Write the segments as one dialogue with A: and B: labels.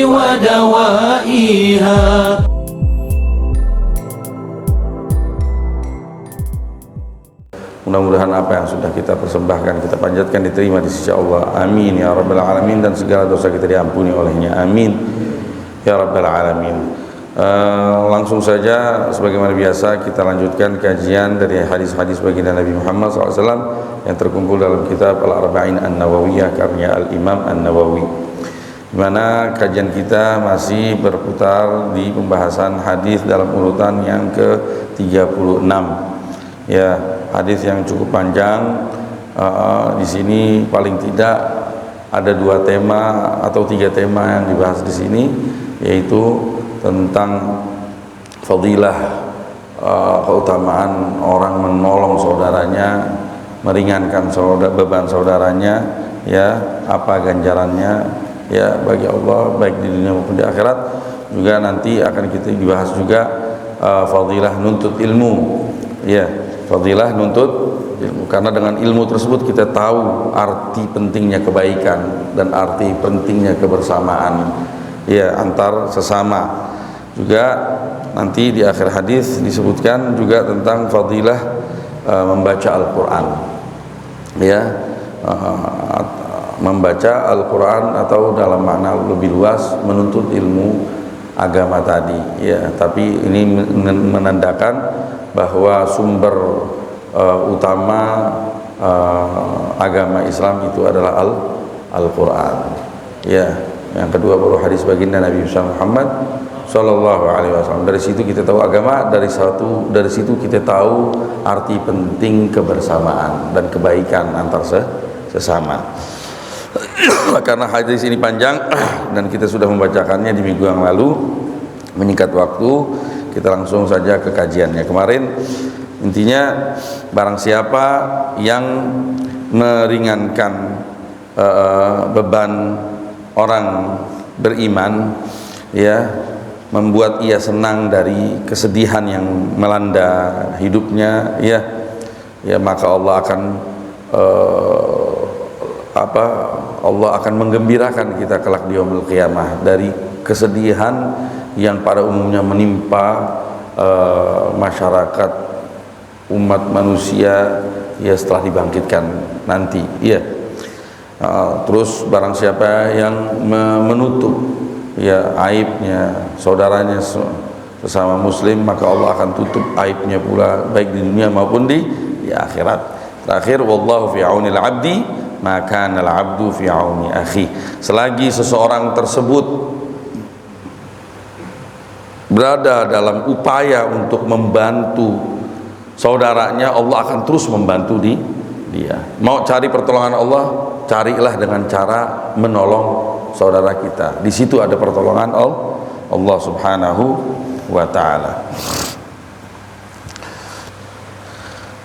A: ودوائها.
B: Mudah-mudahan apa yang sudah kita persembahkan, kita panjatkan, diterima di sisi Allah. Amin ya rabbal alamin. Dan segala dosa kita diampuni olehnya. Amin ya rabbal alamin. Langsung saja sebagaimana biasa kita lanjutkan kajian dari hadis-hadis baginda Nabi Muhammad SAW yang terkumpul dalam kitab Al-Arba'in An-Nawawiyah karya Al-Imam An-Nawawi, di mana kajian kita masih berputar di pembahasan hadis dalam urutan yang ke-36. Ya, hadis yang cukup panjang. Di sini paling tidak ada 2 tema atau 3 tema yang dibahas di sini, yaitu tentang fadilah, keutamaan orang menolong saudaranya, meringankan beban saudaranya, ya, apa ganjarannya ya bagi Allah baik di dunia maupun di akhirat. Juga nanti akan kita dibahas juga fadilah nuntut ilmu, ya, fadilah nuntut ilmu, karena dengan ilmu tersebut kita tahu arti pentingnya kebaikan dan arti pentingnya kebersamaan, ya, antar sesama. Juga nanti di akhir hadis disebutkan juga tentang fadilah membaca Al-Quran, ya, membaca Al-Quran atau dalam makna lebih luas menuntut ilmu agama tadi, ya. Tapi ini menandakan bahwa sumber utama agama Islam itu adalah Al-Quran, ya. Yang kedua baru hadis baginda Nabi Muhammad Sallallahu Alaihi Wasallam. Dari situ kita tahu agama, dari situ kita tahu arti penting kebersamaan dan kebaikan antar sesama. Karena hadis ini panjang dan kita sudah membacakannya di minggu yang lalu, menyingkat waktu, kita langsung saja ke kajiannya. Kemarin intinya barang siapa yang meringankan beban orang beriman, ya, membuat ia senang dari kesedihan yang melanda hidupnya, ya, maka Allah akan menggembirakan kita kelak di yaumul qiyamah dari kesedihan yang pada umumnya menimpa masyarakat umat manusia, ya, setelah dibangkitkan nanti, ya. Terus barang siapa yang menutup, ya, aibnya saudaranya sesama muslim, maka Allah akan tutup aibnya pula baik di dunia maupun di akhirat. Terakhir, wallahu fi aunil abdi maka kanal abdu fi auni akhi. Selagi seseorang tersebut berada dalam upaya untuk membantu saudaranya, Allah akan terus membantu dia. Mau cari pertolongan Allah, carilah dengan cara menolong saudara kita. Di situ ada pertolongan Allah Subhanahu wa taala.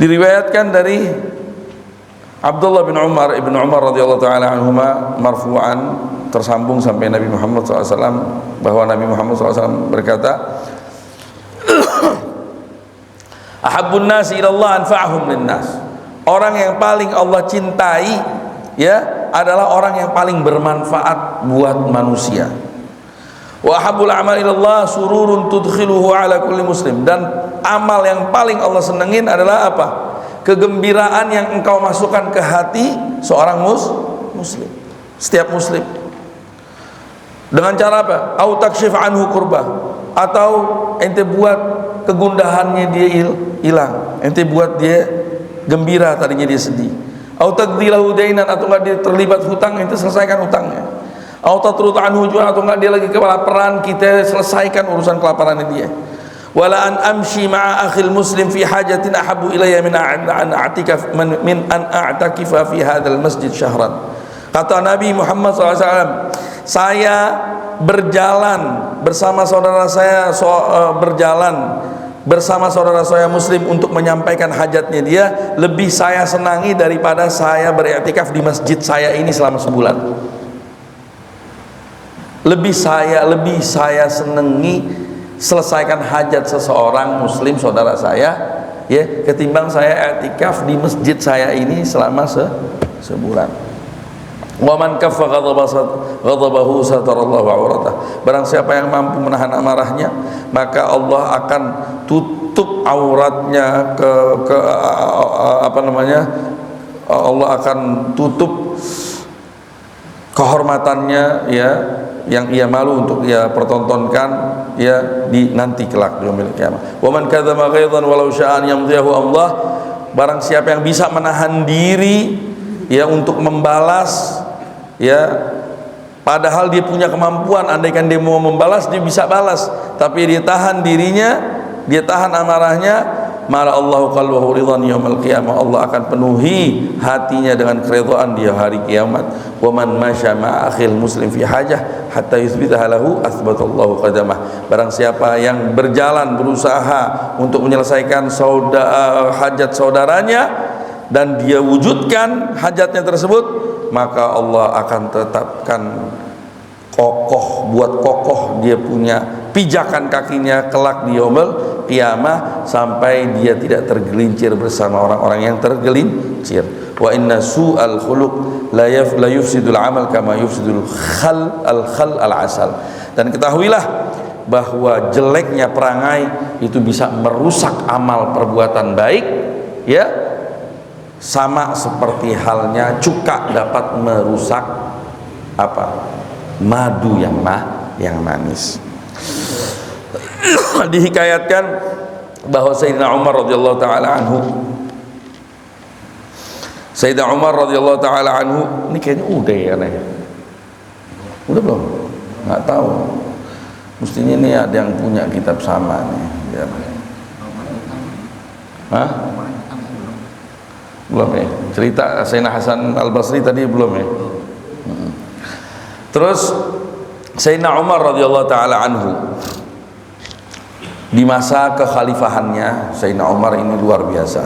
B: Diriwayatkan dari Abdullah bin Umar radhiyallahu taala anhuma marfu'an, tersambung sampai Nabi Muhammad SAW, bahwa Nabi Muhammad SAW berkata, ahabbun nasi ilallah anfa'ahum linnas. Orang yang paling Allah cintai, ya, adalah orang yang paling bermanfaat buat manusia. Wa ahabbul a'mal ilallah sururun tudkhiluhu ala kulli muslim. Dan amal yang paling Allah senengin adalah apa? Kegembiraan yang engkau masukkan ke hati seorang muslim, setiap muslim. Dengan cara apa? Au takshif anhu kurbah, atau ente buat kegundahannya dia hilang, ente buat dia gembira, tadinya dia sedih. Au taqdilahu dainan, atau enggak dia terlibat hutang, ente selesaikan hutangnya. Au tatrud anhu ju'an, atau enggak dia lagi kelaparan, kita selesaikan urusan kelaparannya dia. Wala an amshi ma'a akhil muslim fi hajatin ahabbu ilayya min an a'takifa fi hadzal masjid syahran. Kata Nabi Muhammad SAW, saya berjalan bersama saudara saya, berjalan bersama saudara saya muslim untuk menyampaikan hajatnya dia, lebih saya senangi daripada saya beriktikaf di masjid saya ini selama sebulan. Lebih saya senangi selesaikan hajat seseorang muslim saudara saya, ya, ketimbang saya iktikaf di masjid saya ini selama sebulan. Wa man kaffa ghadabahu satarallahu auratah. Barang siapa yang mampu menahan amarahnya, maka Allah akan tutup auratnya Allah akan tutup kehormatannya, ya, yang ia malu untuk ia pertontonkan, ya, di nanti kelak di yaumil qiyamah. Wa man kadzaba ghaidzan walau sya'an yamdihu Allah. Barang siapa yang bisa menahan diri, ya, untuk membalas, ya, padahal dia punya kemampuan, andaikan dia mau membalas dia bisa balas, tapi dia tahan dirinya, dia tahan amarahnya, mala Allahu qalbahu ridhan yaumil qiyamah. Allah akan penuhi hatinya dengan keridhaan di hari kiamat. Wa man masya ma'a akhil muslim fi hajah hatta yuthbitaha lahu athbatallahu qadamah. Barang siapa yang berjalan berusaha untuk menyelesaikan hajat saudaranya dan dia wujudkan hajatnya tersebut, maka Allah akan tetapkan kokoh dia punya pijakan kakinya kelak di yaumul qiyamah, sampai dia tidak tergelincir bersama orang-orang yang tergelincir. Wa inna su'al khuluq la yufsidul amal kama yufsidul khal al asal. Dan ketahuilah bahwa jeleknya perangai itu bisa merusak amal perbuatan baik, ya, sama seperti halnya cuka dapat merusak madu yang manis. Dihikayatkan bahwa Sayyidina Umar radhiyallahu taala anhu ini kayaknya udah ya, udah belum, nggak tahu, mestinya ini ada yang punya kitab sama nih, ya. Hah? Belum ya? Cerita Sayyidina Hasan Al-Basri tadi belum ya? Terus Sayyidina Umar radhiyallahu taala anhu di masa kekhalifahannya, Sayyidina Umar ini luar biasa.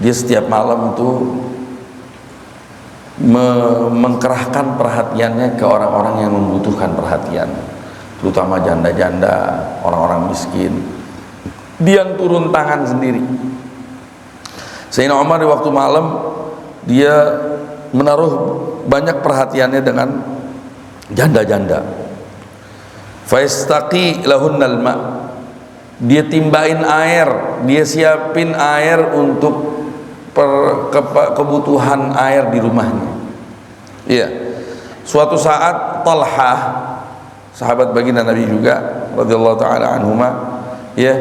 B: Dia setiap malam tuh mengkerahkan perhatiannya ke orang-orang yang membutuhkan perhatian, terutama janda-janda, orang-orang miskin. Dia yang turun tangan sendiri. Sayyidina Umar di waktu malam dia menaruh banyak perhatiannya dengan janda-janda. Faistaqi lahunnal ma'. Dia timbain air, dia siapin air untuk kebutuhan air di rumahnya. Iya. Suatu saat Talha, sahabat baginda Nabi juga radhiyallahu taala anhuma, ya,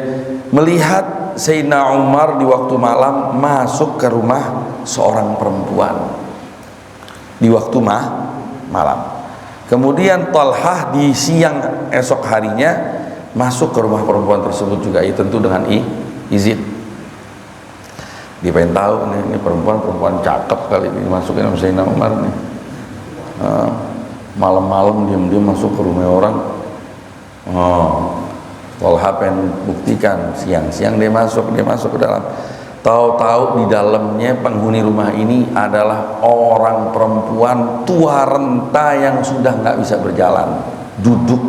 B: melihat Sayyidina Umar di waktu malam masuk ke rumah seorang perempuan di waktu malam. Kemudian Talha di siang esok harinya masuk ke rumah perempuan tersebut juga, tentu dengan izin. Dia pengen tahu ini perempuan cakep kali ini, masukin sama Sayyidina Umar nih. Malam-malam diam-diam masuk ke rumah orang. Talha pengen buktikan, siang-siang dia masuk ke dalam. Tahu-tahu di dalamnya penghuni rumah ini adalah orang perempuan tua renta yang sudah nggak bisa berjalan, duduk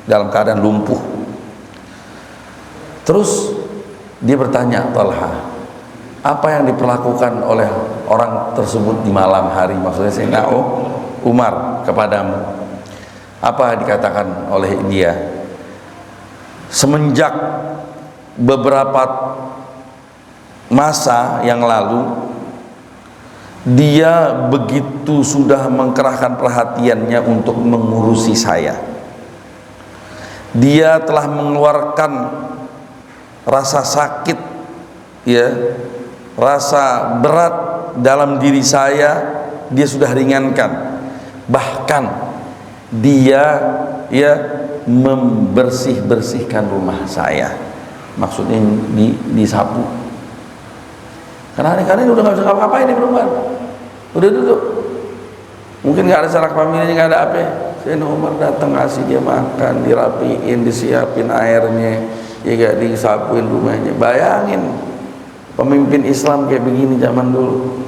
B: dalam keadaan lumpuh. Terus dia bertanya, Talha, apa yang diperlakukan oleh orang tersebut di malam hari, maksudnya Sayyidina Umar kepadamu? Apa dikatakan oleh dia? Semenjak beberapa masa yang lalu dia begitu sudah mengkerahkan perhatiannya untuk mengurusi saya. Dia telah mengeluarkan rasa sakit, ya, rasa berat dalam diri saya, dia sudah ringankan. Bahkan dia, ya, membersihkan rumah saya, maksudnya disapu. Karena ini udah nggak bisa ngapa-ngapain di perempuan, udah duduk, mungkin nggak ada sanak familinya, nggak ada apa. Sayyidina Umar datang ngasih dia makan, dirapiin, disiapin airnya, ya, gak disapuin rumahnya. Bayangin pemimpin Islam kayak begini zaman dulu,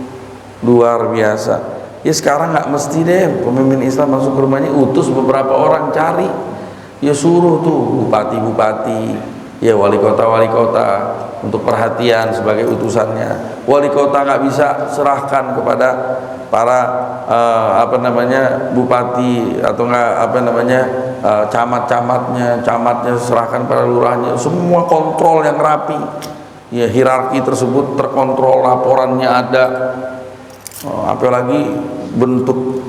B: luar biasa. Ya sekarang nggak mesti deh pemimpin Islam masuk ke rumahnya, utus beberapa orang cari, ya suruh tuh bupati-bupati, ya wali kota untuk perhatian sebagai utusannya. Wali kota nggak bisa serahkan kepada para bupati atau camatnya serahkan pada lurahnya. Semua kontrol yang rapi, ya hierarki tersebut terkontrol, laporannya ada. Apalagi bentuk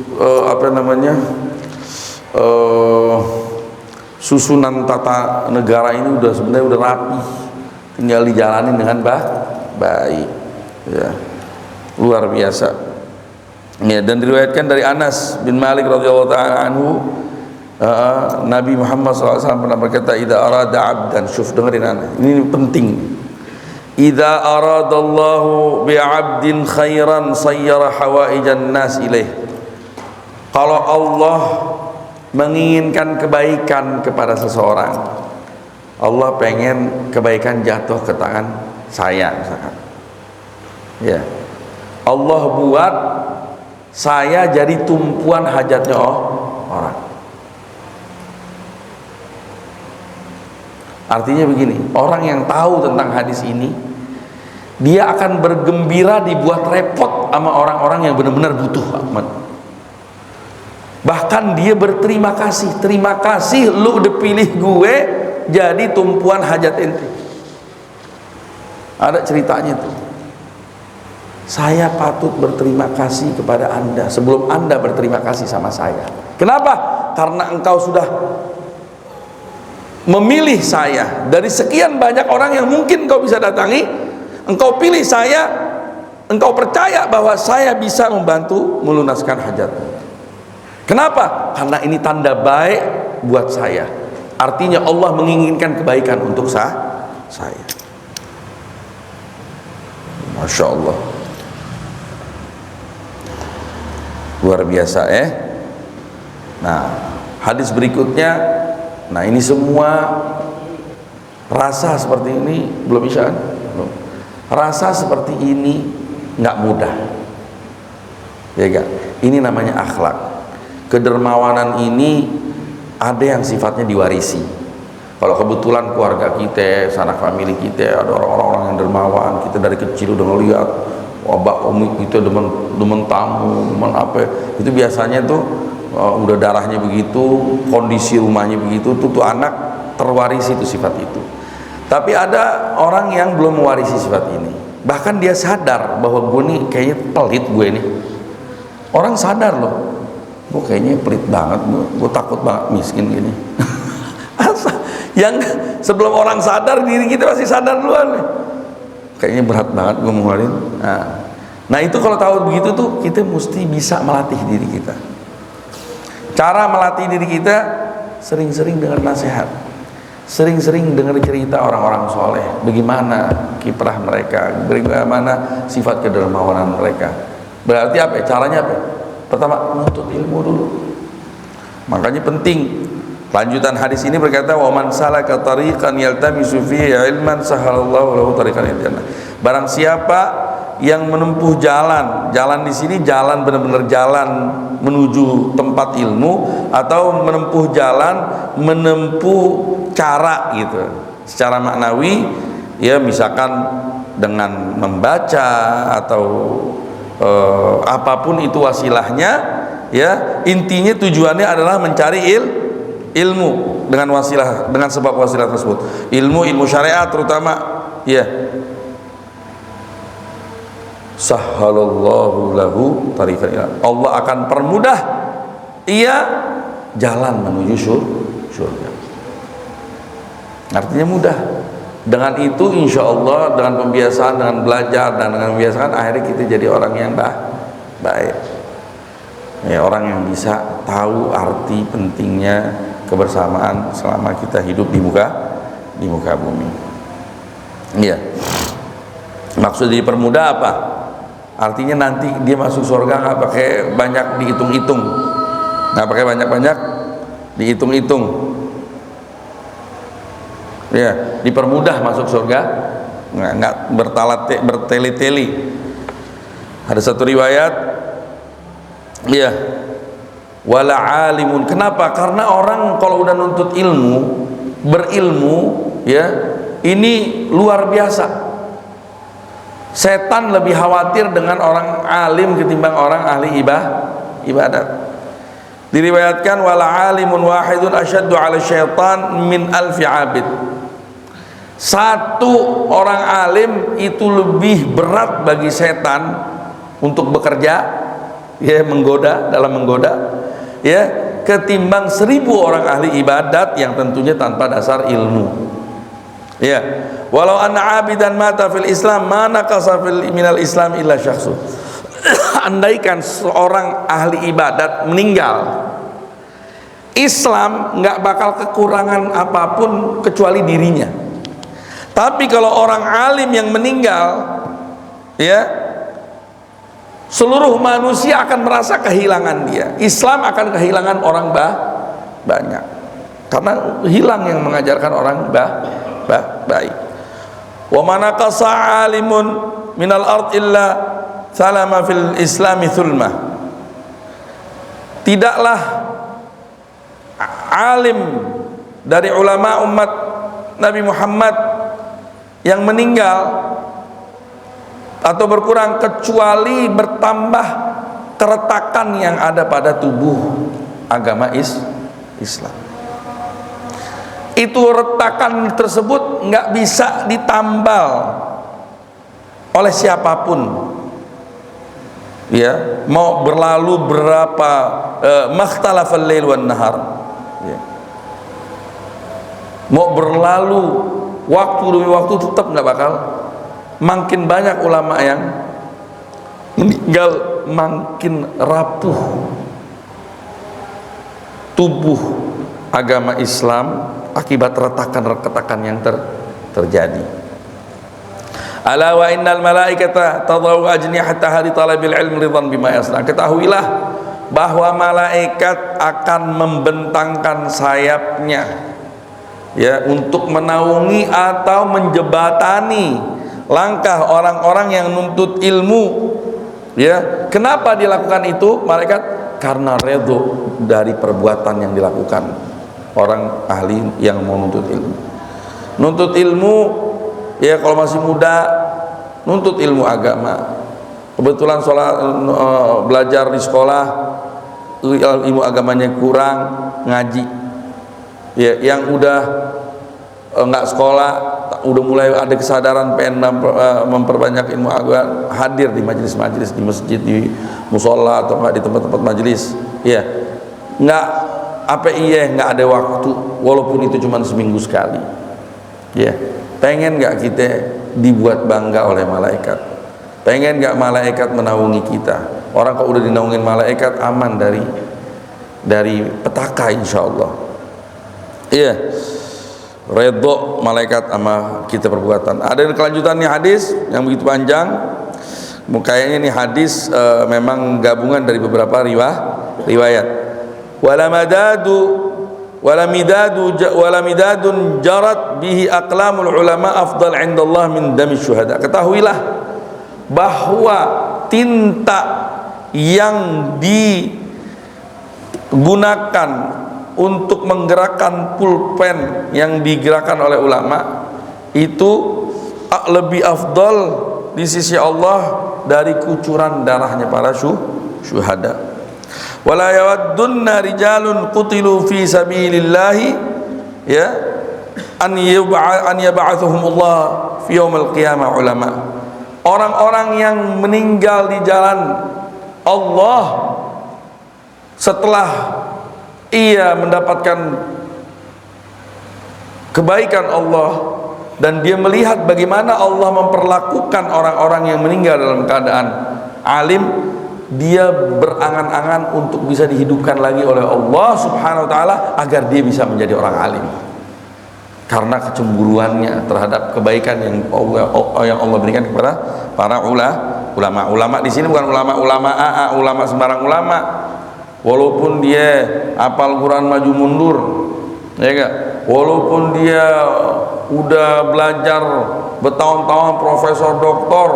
B: susunan tata negara ini sebenarnya udah rapi, tinggal dijalani dengan baik, ya luar biasa. Ya, dan diriwayatkan dari Anas bin Malik radhiyallahu taala anhu, Nabi Muhammad SAW pernah berkata, "Idza arada 'abdan," syuf, dengerin Anda, ini penting. "Idza aradallahu bi'abdin khairan sayyara hawaijan nas ilaih." Kalau Allah menginginkan kebaikan kepada seseorang, Allah pengen kebaikan jatuh ke tangan saya misalkan. Ya. Allah buat saya jadi tumpuan hajatnya orang. Artinya begini, orang yang tahu tentang hadis ini, dia akan bergembira dibuat repot sama orang-orang yang benar-benar butuh. Bahkan dia berterima kasih, terima kasih lu udah pilih gue jadi tumpuan hajat ente. Ada ceritanya tuh. Saya patut berterima kasih kepada Anda sebelum Anda berterima kasih sama saya. Kenapa? Karena engkau sudah memilih saya dari sekian banyak orang yang mungkin engkau bisa datangi. Engkau pilih saya, engkau percaya bahwa saya bisa membantu melunaskan hajatmu. Kenapa? Karena ini tanda baik buat saya. Artinya Allah menginginkan kebaikan untuk saya. Masya Allah, luar biasa Nah, hadis berikutnya. Nah, ini semua rasa seperti ini belum bisa kan? Belum. Rasa seperti ini nggak mudah, ya gak? Ini namanya akhlak. Kedermawanan ini ada yang sifatnya diwarisi. Kalau kebetulan keluarga kita, sanak famili kita ada orang-orang yang dermawan, kita dari kecil udah ngeliat wabah umi kita demen tamu, demen apa, itu biasanya tuh udah darahnya begitu, kondisi rumahnya begitu, tuh anak terwarisi itu sifat itu. Tapi ada orang yang belum mewarisi sifat ini, bahkan dia sadar bahwa gue nih kayaknya pelit, gue nih orang sadar loh, gue kayaknya pelit banget, gue takut banget miskin gini. Yang sebelum orang sadar, diri kita masih sadar duluan nih, kayaknya berat banget gue mau ngeluarin. Nah itu kalau tahu begitu tuh kita mesti bisa melatih diri kita. Cara melatih diri kita sering-sering dengar nasihat, sering-sering dengar cerita orang-orang soleh, bagaimana kiprah mereka, bagaimana sifat kedermawanan mereka. Berarti apa? Caranya apa? Pertama, menuntut ilmu dulu. Makanya penting. Lanjutan hadis ini berkata, wa man salaka tariqan yaltamisu fihi ilman sahalallahu lahu tariqan ilal jannah. Barang siapa yang menempuh jalan di sini jalan benar-benar jalan menuju tempat ilmu, atau menempuh cara gitu secara maknawi, ya misalkan dengan membaca atau apapun itu wasilahnya, ya intinya tujuannya adalah mencari ilmu dengan wasilah, dengan sebab wasilah tersebut, ilmu syariat terutama, ya. Sahhalallahu lahu tariqan ila, Allah akan permudah ia jalan menuju surga. Artinya mudah. Dengan itu insya Allah, dengan pembiasaan, dengan belajar dan dengan membiasakan, akhirnya kita jadi orang yang baik, ya, orang yang bisa tahu arti pentingnya kebersamaan selama kita hidup di muka bumi. Iya. Maksud dipermudah apa? Artinya nanti dia masuk surga nggak pakai banyak dihitung-hitung, nggak pakai banyak-banyak dihitung-hitung, ya, dipermudah masuk surga, nggak bertele-tele. Ada satu riwayat, ya, wala alimun. Kenapa? Karena orang kalau udah nuntut ilmu, berilmu, ya, Ini luar biasa. Setan lebih khawatir dengan orang alim ketimbang orang ahli ibadat. Diriwayatkan wala alimun wahidun asyaddu ala syaitan min alfi abid. Satu orang alim itu lebih berat bagi setan untuk bekerja, ya, menggoda, ya, ketimbang 1000 orang ahli ibadat yang tentunya tanpa dasar ilmu. Ya, walau anna abidan mata fil Islam mana kasafil minal Islam illa syakhsu. Andaikan seorang ahli ibadat meninggal, Islam nggak bakal kekurangan apapun kecuali dirinya. Tapi kalau orang alim yang meninggal, ya, seluruh manusia akan merasa kehilangan dia. Islam akan kehilangan orang banyak, karena hilang yang mengajarkan orang baik. Wa manaqasa alimun minal ard illa salama fil islami thulma. Tidaklah alim dari ulama umat Nabi Muhammad yang meninggal atau berkurang kecuali bertambah keretakan yang ada pada tubuh agama Islam. Itu retakan tersebut nggak bisa ditambal oleh siapapun, ya, mau berlalu berapa makhtalafal lail wan nahar, ya, mau berlalu waktu demi waktu tetap nggak bakal. Makin banyak ulama yang meninggal, makin rapuh tubuh agama Islam akibat retakan-retakan yang terjadi. Ala wa innal malaikata tadau ajnihataha li talabil ilmi ridwan bima yasna. Ketahuilah bahwa malaikat akan membentangkan sayapnya, ya, untuk menaungi atau menjebatani langkah orang-orang yang nuntut ilmu, ya. Kenapa dilakukan itu malaikat? Karena redho dari perbuatan yang dilakukan orang ahli yang mau nuntut ilmu. Nuntut ilmu, ya, kalau masih muda nuntut ilmu agama, kebetulan belajar di sekolah ilmu agamanya kurang, ngaji, ya, yang udah nggak sekolah, udah mulai ada kesadaran pengen memperbanyak ilmu agama, hadir di majelis-majelis, di masjid, di musola atau nggak di tempat-tempat majelis, ya, nggak nggak ada waktu, walaupun itu cuma seminggu sekali, ya. Pengen nggak kita dibuat bangga oleh malaikat? Pengen nggak malaikat menaungi kita? Orang kalau udah dinaungin malaikat aman dari petaka, insya Allah, iya. Redho malaikat sama kita perbuatan. Ada kelanjutannya hadis yang begitu panjang. Kayaknya ini hadis memang gabungan dari beberapa riwayat. Walamidadun jarat bihi aqlamul ulama afdal indallah min dami syuhada. Ketahuilah bahwa tinta yang digunakan untuk menggerakkan pulpen yang digerakkan oleh ulama itu lebih afdal di sisi Allah dari kucuran darahnya para syuhada. Wala yawaddunna rijalun qutilu fi sabilillahi, ya, an yab'athuhumullah fi yaumil qiyamah ulama. Orang-orang yang meninggal di jalan Allah setelah ia mendapatkan kebaikan Allah dan dia melihat bagaimana Allah memperlakukan orang-orang yang meninggal dalam keadaan alim, dia berangan-angan untuk bisa dihidupkan lagi oleh Allah Subhanahu wa taala agar dia bisa menjadi orang alim. Karena kecemburuannya terhadap kebaikan yang Allah berikan kepada para ulama. Ulama di sini bukan ulama sembarang ulama. Walaupun dia hafal Quran maju mundur, ya enggak? Walaupun dia udah belajar bertahun-tahun, profesor, doktor,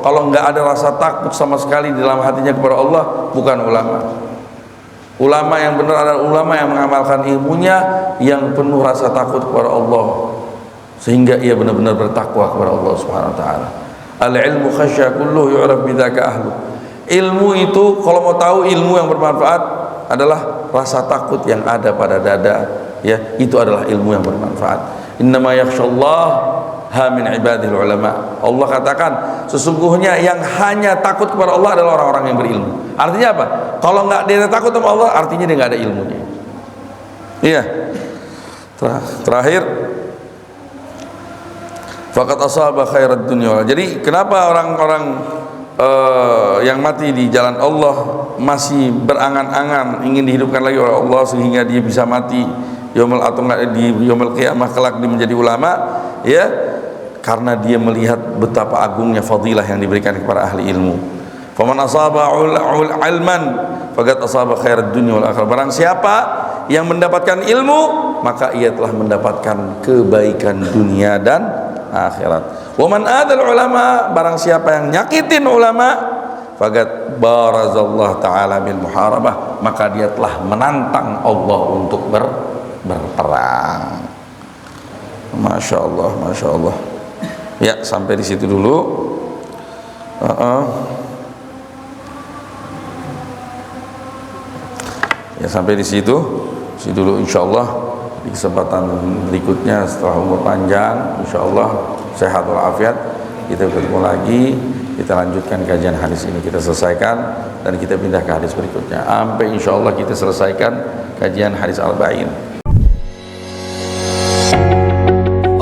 B: kalau enggak ada rasa takut sama sekali di dalam hatinya kepada Allah, bukan ulama. Ulama yang benar adalah ulama yang mengamalkan ilmunya, yang penuh rasa takut kepada Allah, sehingga ia benar-benar bertakwa kepada Allah Subhanahu wa taala. Al-ilmu khasyah kulluhu yu'raf bidzaka ahlu. Ilmu itu, kalau mau tahu ilmu yang bermanfaat adalah rasa takut yang ada pada dada, ya, itu adalah ilmu yang bermanfaat. Innama yakhshallaha min ibadil ulama. Allah katakan sesungguhnya yang hanya takut kepada Allah adalah orang-orang yang berilmu. Artinya apa? Kalau nggak dia takut sama Allah, artinya dia nggak ada ilmunya. Iya. Terakhir, faqad asaba khairat dunya. Jadi kenapa orang-orang yang mati di jalan Allah masih berangan-angan ingin dihidupkan lagi oleh Allah sehingga dia bisa mati yaumul atau di yaumul qiyamah kelak dia menjadi ulama, ya, karena dia melihat betapa agungnya fadilah yang diberikan kepada ahli ilmu. Faman asaba ilman faqad asaba khairat dunya wal akhirah. Barang siapa yang mendapatkan ilmu, maka ia telah mendapatkan kebaikan dunia dan akhirat. Wa man adal ulama, barang siapa yang nyakitin ulama, faqad barazallahu taala bil muharabah, maka dia telah menantang Allah untuk berperang. Masya Allah, masya Allah. Ya, sampai di situ dulu. Ya, sampai di situ dulu, insyaallah. Di kesempatan berikutnya setelah umur panjang, insyaallah sehat walafiat, kita bertemu lagi, kita lanjutkan kajian hadis ini, kita selesaikan dan kita pindah ke hadis berikutnya sampai insyaallah kita selesaikan kajian hadis arba'in.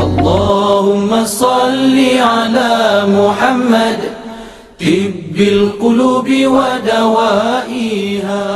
A: Allahumma salli ala Muhammad tibbil qulubi wa dawaiha.